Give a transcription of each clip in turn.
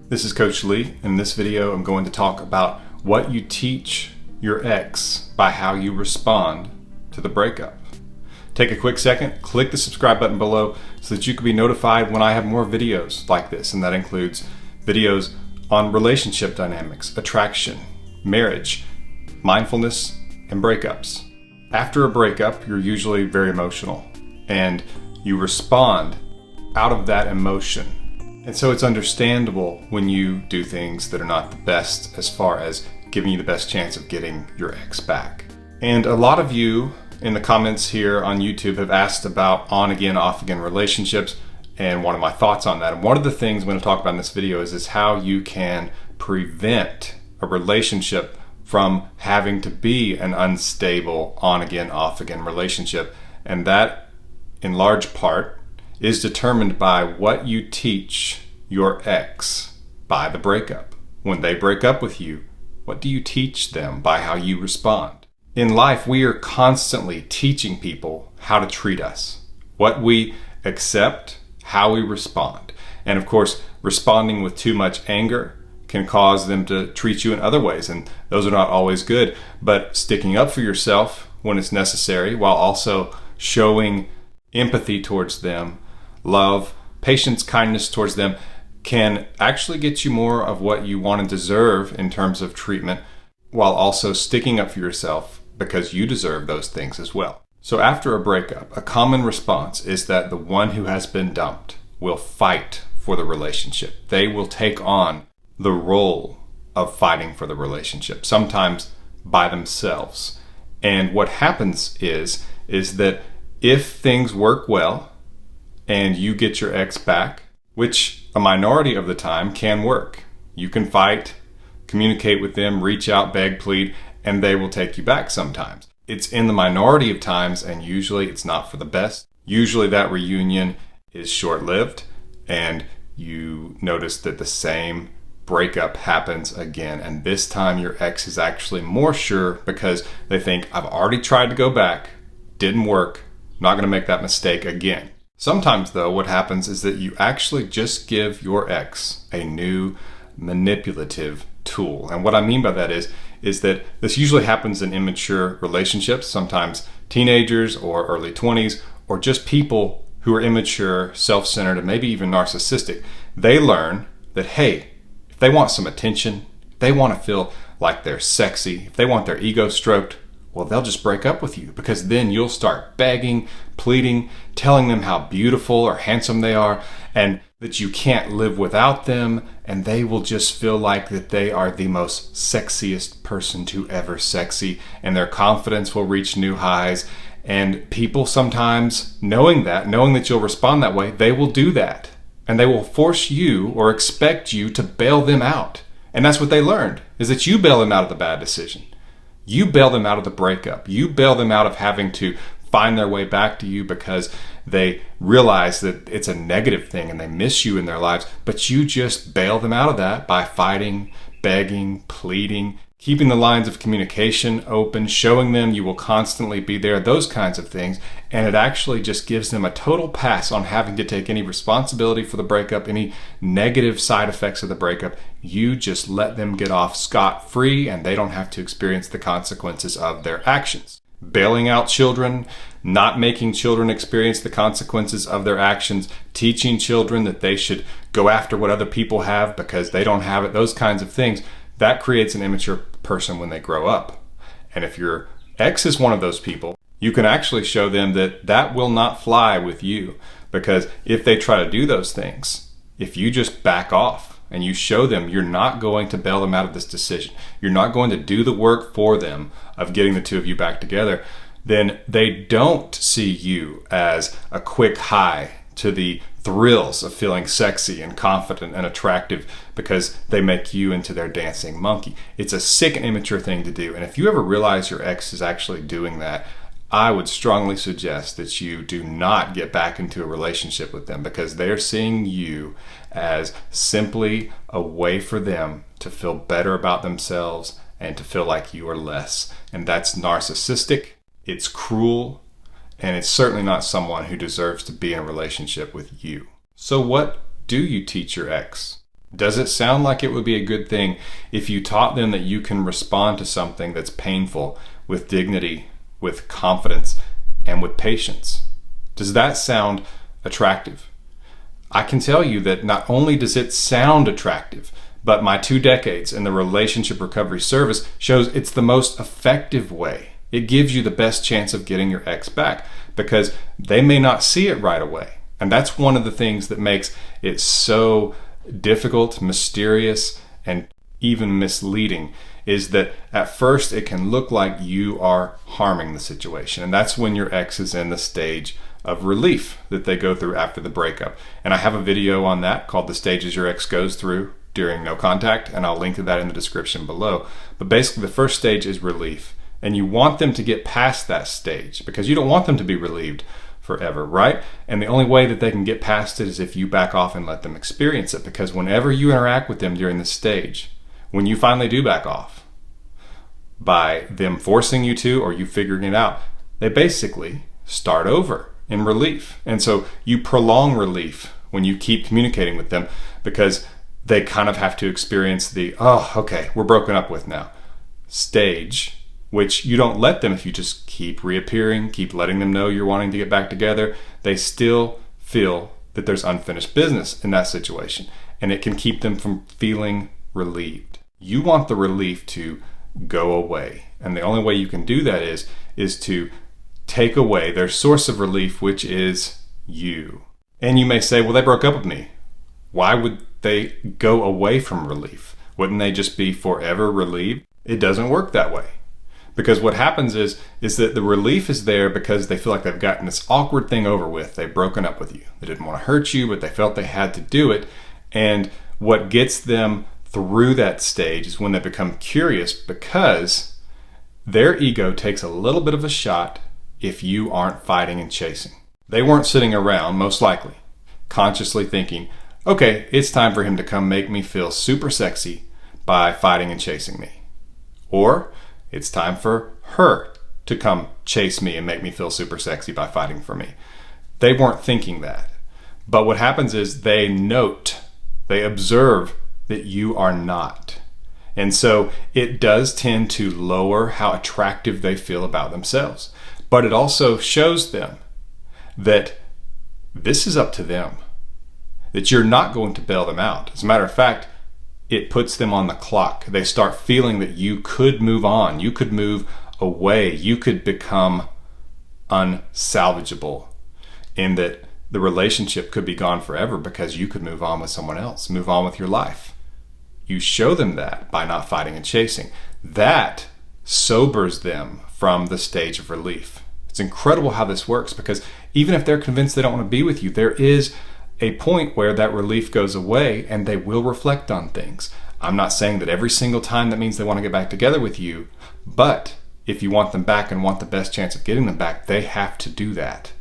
This is Coach Lee. In this video, I'm going to talk about what you teach your ex by how you respond to the breakup. Take a quick second, click the subscribe button below so that you can be notified when I have more videos like this, and that includes videos on relationship dynamics, attraction, marriage, mindfulness, and breakups. After a breakup, you're usually very emotional, and you respond out of that emotion. And so it's understandable when you do things that are not the best as far as giving you the best chance of getting your ex back. And a lot of you in the comments here on YouTube have asked about on-again, off-again relationships and one of my thoughts on that. And one of the things I'm going to talk about in this video is how you can prevent a relationship from having to be an unstable on-again, off-again relationship. And that, in large part, is determined by what you teach your ex by the breakup. When they break up with you, what do you teach them by how you respond? In life, we are constantly teaching people how to treat us, what we accept, how we respond. And of course, responding with too much anger can cause them to treat you in other ways, and those are not always good. But sticking up for yourself when it's necessary, while also showing empathy towards them, love, patience, kindness towards them, can actually get you more of what you want and deserve in terms of treatment, while also sticking up for yourself because you deserve those things as well. So after a breakup, a common response is that the one who has been dumped will fight for the relationship. They will take on the role of fighting for the relationship, sometimes by themselves. And what happens is that if things work well, and you get your ex back, which a minority of the time can work. You can fight, communicate with them, reach out, beg, plead, and they will take you back sometimes. It's in the minority of times, and usually it's not for the best. Usually that reunion is short-lived, and you notice that the same breakup happens again, and this time your ex is actually more sure because they think, I've already tried to go back, didn't work, not going to make that mistake again. Sometimes, though, what happens is that you actually just give your ex a new manipulative tool. And what I mean by that is that this usually happens in immature relationships, sometimes teenagers or early 20s, or just people who are immature, self-centered, and maybe even narcissistic. They learn that, hey, if they want some attention, if they want to feel like they're sexy, if they want their ego stroked, well, they'll just break up with you, because then you'll start begging, pleading, telling them how beautiful or handsome they are and that you can't live without them, and they will just feel like that they are the most sexiest person to ever sexy, and their confidence will reach new highs. And people sometimes, knowing that you'll respond that way, they will do that, and they will force you or expect you to bail them out. And that's what they learned, is that you bail them out of the bad decision. You bail them out of the breakup. You bail them out of having to find their way back to you because they realize that it's a negative thing and they miss you in their lives. But you just bail them out of that by fighting, begging, pleading, keeping the lines of communication open, showing them you will constantly be there, those kinds of things. And it actually just gives them a total pass on having to take any responsibility for the breakup, any negative side effects of the breakup. You just let them get off scot-free, and they don't have to experience the consequences of their actions. Bailing out children, not making children experience the consequences of their actions, teaching children that they should go after what other people have because they don't have it, those kinds of things. That creates an immature person when they grow up. And if your ex is one of those people, you can actually show them that that will not fly with you, because if they try to do those things, if you just back off and you show them you're not going to bail them out of this decision, you're not going to do the work for them of getting the two of you back together, then they don't see you as a quick high to the thrills of feeling sexy and confident and attractive because they make you into their dancing monkey. It's a sick and immature thing to do. And if you ever realize your ex is actually doing that, I would strongly suggest that you do not get back into a relationship with them, because they're seeing you as simply a way for them to feel better about themselves and to feel like you are less. And that's narcissistic, it's cruel, and it's certainly not someone who deserves to be in a relationship with you. So what do you teach your ex Does it sound like it would be a good thing if you taught them that you can respond to something that's painful with dignity, with confidence, and with patience? Does that sound attractive? I can tell you that not only does it sound attractive, but my 2 decades in the relationship recovery service shows it's the most effective way. It gives you the best chance of getting your ex back because they may not see it right away. And that's one of the things that makes it so difficult, mysterious, and even misleading, is that at first it can look like you are harming the situation. And that's when your ex is in the stage of relief that they go through after the breakup. And I have a video on that called The Stages Your Ex Goes Through During No Contact, and I'll link to that in the description below. But basically the first stage is relief. And you want them to get past that stage because you don't want them to be relieved forever, right? And the only way that they can get past it is if you back off and let them experience it. Because whenever you interact with them during this stage, when you finally do back off, by them forcing you to or you figuring it out, they basically start over in relief. And so you prolong relief when you keep communicating with them because they kind of have to experience the, oh, okay, we're broken up with now stage, which you don't let them if you just keep reappearing, keep letting them know you're wanting to get back together. They still feel that there's unfinished business in that situation, and it can keep them from feeling relieved. You want the relief to go away, and the only way you can do that is to take away their source of relief, which is you. And you may say, well, they broke up with me. Why would they go away from relief? Wouldn't they just be forever relieved? It doesn't work that way. Because what happens is that the relief is there because they feel like they've gotten this awkward thing over with. They've broken up with you. They didn't want to hurt you, but they felt they had to do it. And what gets them through that stage is when they become curious, because their ego takes a little bit of a shot if you aren't fighting and chasing. They weren't sitting around, most likely, consciously thinking, okay, it's time for him to come make me feel super sexy by fighting and chasing me. Or it's time for her to come chase me and make me feel super sexy by fighting for me. They weren't thinking that. But what happens is they note, they observe that you are not. And so it does tend to lower how attractive they feel about themselves. But it also shows them that this is up to them, that you're not going to bail them out. As a matter of fact, it puts them on the clock. They start feeling that you could move on, you could move away, you could become unsalvageable, and that the relationship could be gone forever because you could move on with someone else, move on with your life. You show them that by not fighting and chasing. That sobers them from the stage of relief. It's incredible how this works, because even if they're convinced they don't want to be with you, there is a point where that relief goes away and they will reflect on things. I'm not saying that every single time that means they want to get back together with you, but if you want them back and want the best chance of getting them back, they have to do that.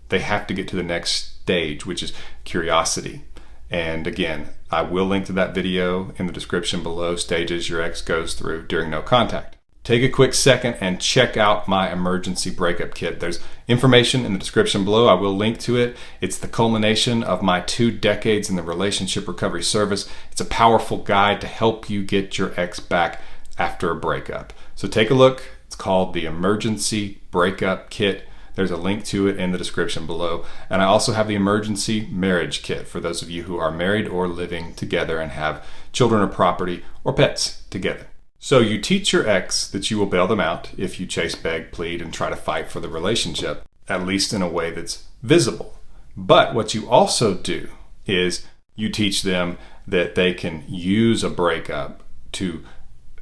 They have to get to the next stage, which is curiosity. And again, I will link to that video in the description below, Stages Your Ex Goes Through During No Contact. Take a quick second and check out my emergency breakup kit. There's information in the description below. I will link to it. It's the culmination of my 2 decades in the relationship recovery service. It's a powerful guide to help you get your ex back after a breakup. So take a look. It's called the Emergency Breakup Kit. There's a link to it in the description below. And I also have the Emergency Marriage Kit for those of you who are married or living together and have children or property or pets together. So you teach your ex that you will bail them out if you chase, beg, plead, and try to fight for the relationship, at least in a way that's visible. But what you also do is you teach them that they can use a breakup to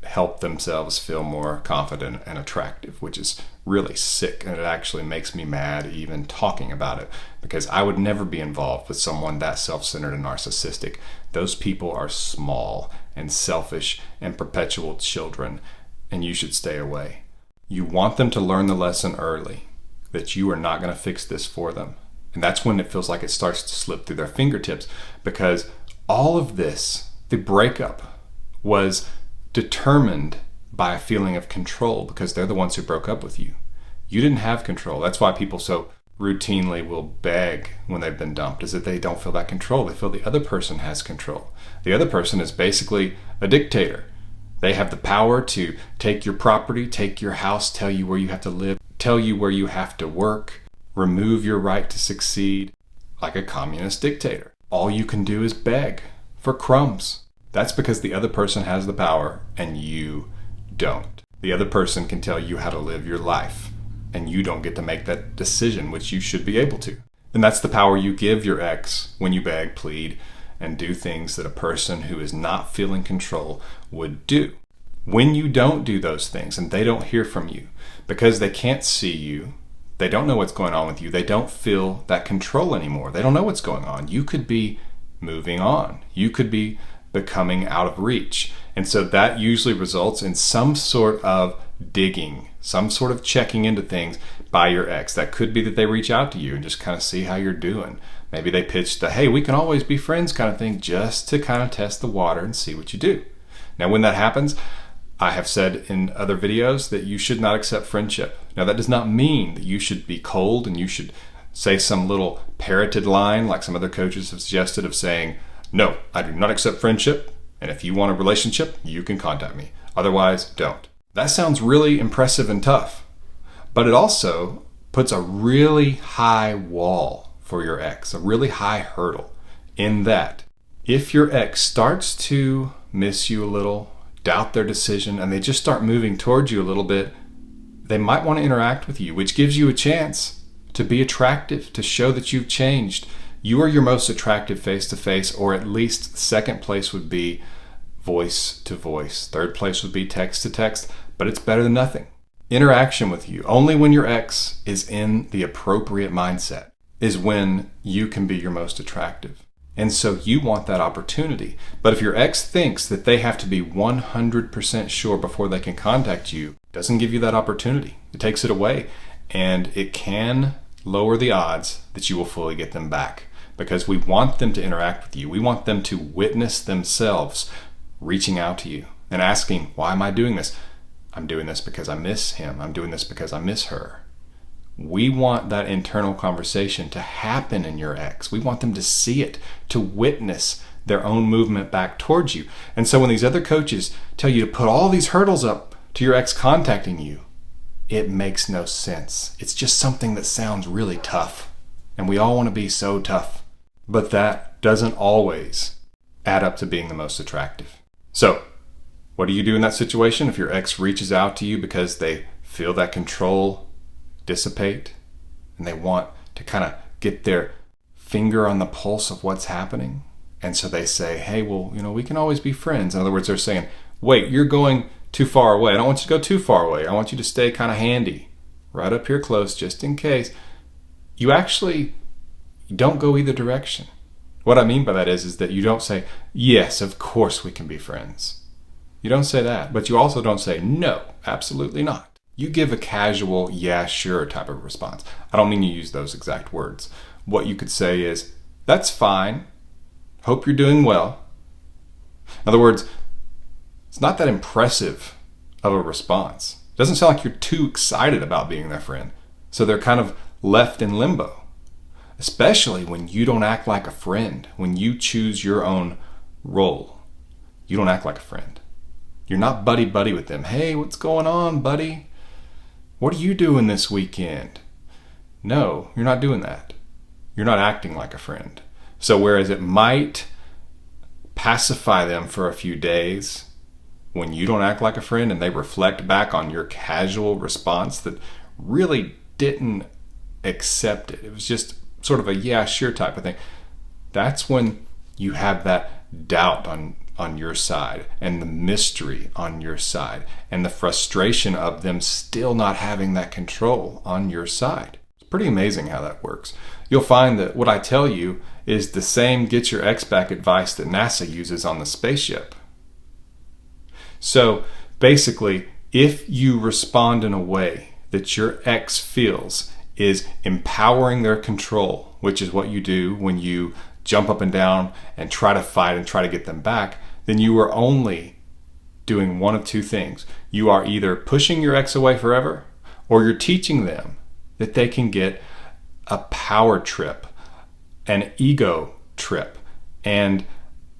help themselves feel more confident and attractive, which is really sick, and it actually makes me mad even talking about it, because I would never be involved with someone that self-centered and narcissistic. Those people are small and selfish and perpetual children, and you should stay away. You want them to learn the lesson early, that you are not going to fix this for them. And that's when it feels like it starts to slip through their fingertips, because all of this, the breakup, was determined by a feeling of control, because they're the ones who broke up with you. You didn't have control. That's why people so routinely will beg when they've been dumped is that they don't feel that control. They feel the other person has control. The other person is basically a dictator. They have the power to take your property, take your house, tell you where you have to live, tell you where you have to work, remove your right to succeed, like a communist dictator. All you can do is beg for crumbs. That's because the other person has the power and you don't. The other person can tell you how to live your life and you don't get to make that decision, which you should be able to. And that's the power you give your ex when you beg, plead, and do things that a person who is not feeling control would do. When you don't do those things and they don't hear from you because they can't see you, they don't know what's going on with you, they don't feel that control anymore, they don't know what's going on. You could be moving on. You could be becoming out of reach. And so that usually results in some sort of digging, some sort of checking into things by your ex. That could be that they reach out to you and just kind of see how you're doing. Maybe they pitch the, hey, we can always be friends kind of thing, just to kind of test the water and see what you do. Now, when that happens, I have said in other videos that you should not accept friendship. Now, that does not mean that you should be cold and you should say some little parroted line like some other coaches have suggested of saying, no, I do not accept friendship, and if you want a relationship, you can contact me. Otherwise, don't. That sounds really impressive and tough, but it also puts a really high wall for your ex, a really high hurdle, in that if your ex starts to miss you a little, doubt their decision, and they just start moving towards you a little bit, they might want to interact with you, which gives you a chance to be attractive, to show that you've changed. You are your most attractive face-to-face, or at least second place would be voice-to-voice. Third place would be text-to-text, but it's better than nothing. Interaction with you, only when your ex is in the appropriate mindset, is when you can be your most attractive. And so you want that opportunity. But if your ex thinks that they have to be 100% sure before they can contact you, it doesn't give you that opportunity. It takes it away, and it can lower the odds that you will fully get them back, because we want them to interact with you. We want them to witness themselves reaching out to you and asking, why am I doing this? I'm doing this because I miss him. I'm doing this because I miss her. We want that internal conversation to happen in your ex. We want them to see it, to witness their own movement back towards you. And so when these other coaches tell you to put all these hurdles up to your ex contacting you, it makes no sense. It's just something that sounds really tough. And we all want to be so tough. But that doesn't always add up to being the most attractive. So, what do you do in that situation if your ex reaches out to you because they feel that control dissipate and they want to kind of get their finger on the pulse of what's happening? And so they say, hey, well, we can always be friends. In other words, they're saying, wait, you're going too far away. I don't want you to go too far away. I want you to stay kind of handy, right up here close, just in case. You actually don't go either direction. What I mean by that is that you don't say, yes, of course we can be friends. You don't say that, but you also don't say, no, absolutely not. You give a casual, yeah, sure type of response. I don't mean you use those exact words. What you could say is, that's fine. Hope you're doing well. In other words, it's not that impressive of a response. It doesn't sound like you're too excited about being their friend. So they're kind of left in limbo, especially when you don't act like a friend, when you choose your own role. You don't act like a friend. You're not buddy-buddy with them. Hey, what's going on, buddy? What are you doing this weekend? No, you're not doing that. You're not acting like a friend. So whereas it might pacify them for a few days when you don't act like a friend and they reflect back on your casual response that really didn't accept it, it was just sort of a yeah, sure type of thing, that's when you have that doubt on your side and the mystery on your side and the frustration of them still not having that control on your side. It's pretty amazing how that works. You'll find that what I tell you is the same get your ex back advice that NASA uses on the spaceship. So basically, if you respond in a way that your ex feels is empowering their control, which is what you do when you jump up and down and try to fight and try to get them back, then you are only doing one of two things. You are either pushing your ex away forever, or you're teaching them that they can get a power trip, an ego trip, and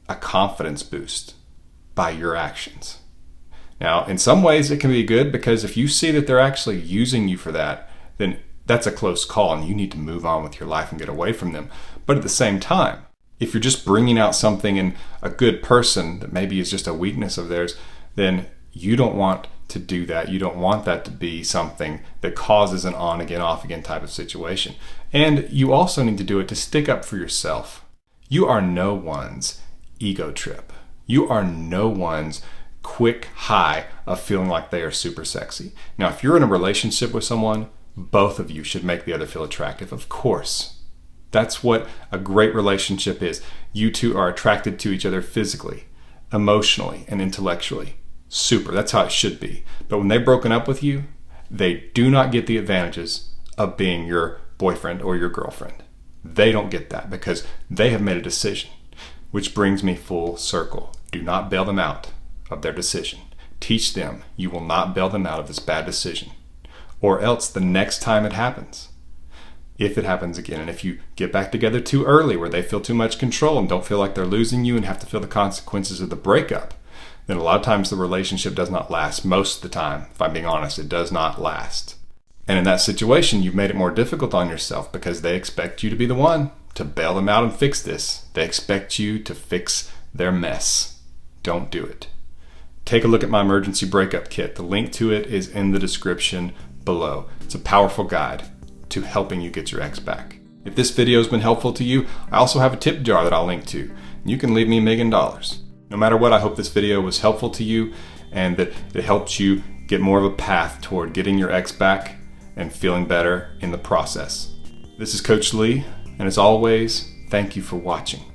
a confidence boost by your actions. Now, in some ways it can be good, because if you see that they're actually using you for that, then that's a close call and you need to move on with your life and get away from them. But at the same time, if you're just bringing out something in a good person that maybe is just a weakness of theirs, then you don't want to do that. You don't want that to be something that causes an on again, off again type of situation. And you also need to do it to stick up for yourself. You are no one's ego trip. You are no one's quick high of feeling like they are super sexy. Now, if you're in a relationship with someone, both of you should make the other feel attractive, of course. That's what a great relationship is. You two are attracted to each other physically, emotionally, and intellectually. Super, that's how it should be. But when they've broken up with you, they do not get the advantages of being your boyfriend or your girlfriend. They don't get that because they have made a decision. Which brings me full circle. Do not bail them out of their decision. Teach them you will not bail them out of this bad decision. Or else the next time it happens, if it happens again, and if you get back together too early where they feel too much control and don't feel like they're losing you and have to feel the consequences of the breakup, then a lot of times the relationship does not last. Most of the time, if I'm being honest, it does not last. And in that situation, you've made it more difficult on yourself because they expect you to be the one to bail them out and fix this. They expect you to fix their mess. Don't do it. Take a look at my emergency breakup kit. The link to it is in the description below. It's a powerful guide to helping you get your ex back. If this video has been helpful to you, I also have a tip jar that I'll link to. You can leave me $1 million. No matter what, I hope this video was helpful to you and that it helped you get more of a path toward getting your ex back and feeling better in the process. This is Coach Lee, and as always, thank you for watching.